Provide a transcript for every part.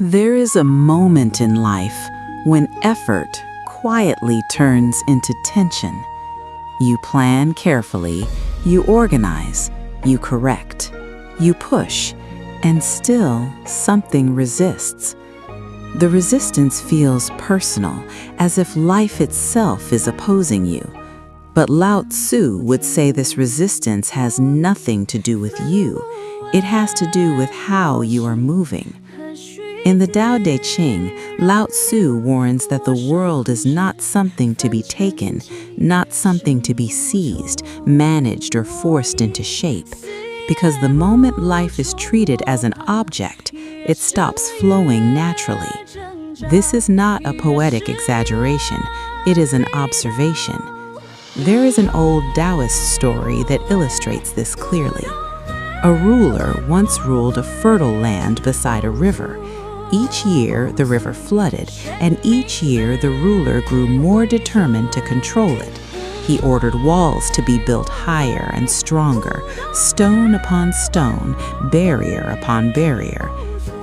There is a moment in life when effort quietly turns into tension. You plan carefully, you organize, you correct, you push, and still something resists. The resistance feels personal, as if life itself is opposing you. But Lao Tzu would say this resistance has nothing to do with you. It has to do with how you are moving. In the Tao Te Ching, Lao Tzu warns that the world is not something to be taken, not something to be seized, managed, or forced into shape. Because the moment life is treated as an object, it stops flowing naturally. This is not a poetic exaggeration, it is an observation. There is an old Taoist story that illustrates this clearly. A ruler once ruled a fertile land beside a river. Each year, the river flooded, and each year the ruler grew more determined to control it. He ordered walls to be built higher and stronger, stone upon stone, barrier upon barrier.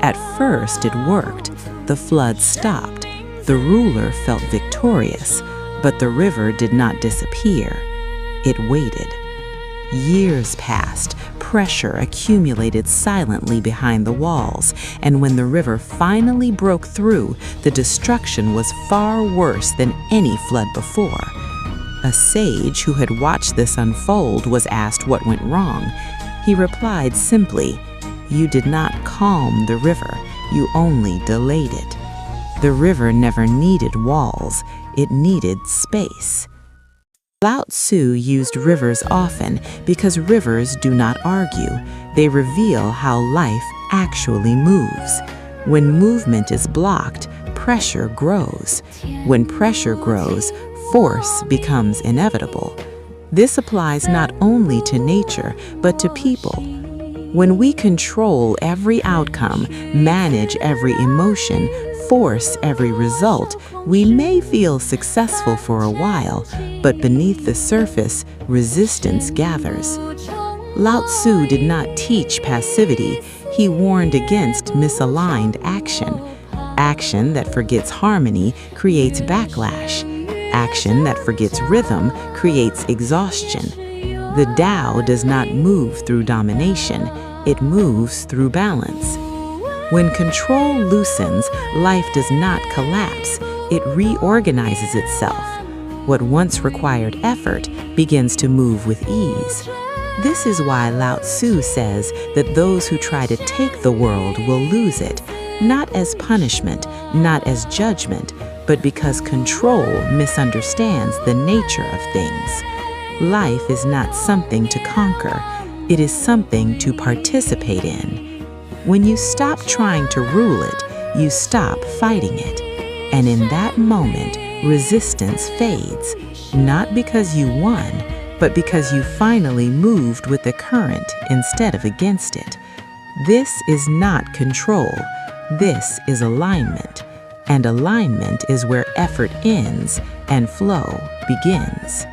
At first it worked. The flood stopped. The ruler felt victorious, but the river did not disappear. It waited. Years passed. Pressure accumulated silently behind the walls, and when the river finally broke through, the destruction was far worse than any flood before. A sage who had watched this unfold was asked what went wrong. He replied simply, "You did not calm the river, you only delayed it." The river never needed walls, it needed space. Lao Tzu used rivers often because rivers do not argue. They reveal how life actually moves. When movement is blocked, pressure grows. When pressure grows, force becomes inevitable. This applies not only to nature, but to people. When we control every outcome, manage every emotion, force every result, we may feel successful for a while, but beneath the surface, resistance gathers. Lao Tzu did not teach passivity. He warned against misaligned action. Action that forgets harmony creates backlash. Action that forgets rhythm creates exhaustion. The Tao does not move through domination, it moves through balance. When control loosens, life does not collapse, it reorganizes itself. What once required effort begins to move with ease. This is why Lao Tzu says that those who try to take the world will lose it, not as punishment, not as judgment, but because control misunderstands the nature of things. Life is not something to conquer, it is something to participate in. When you stop trying to rule it, you stop fighting it. And in that moment, resistance fades, not because you won, but because you finally moved with the current instead of against it. This is not control, this is alignment. And alignment is where effort ends and flow begins.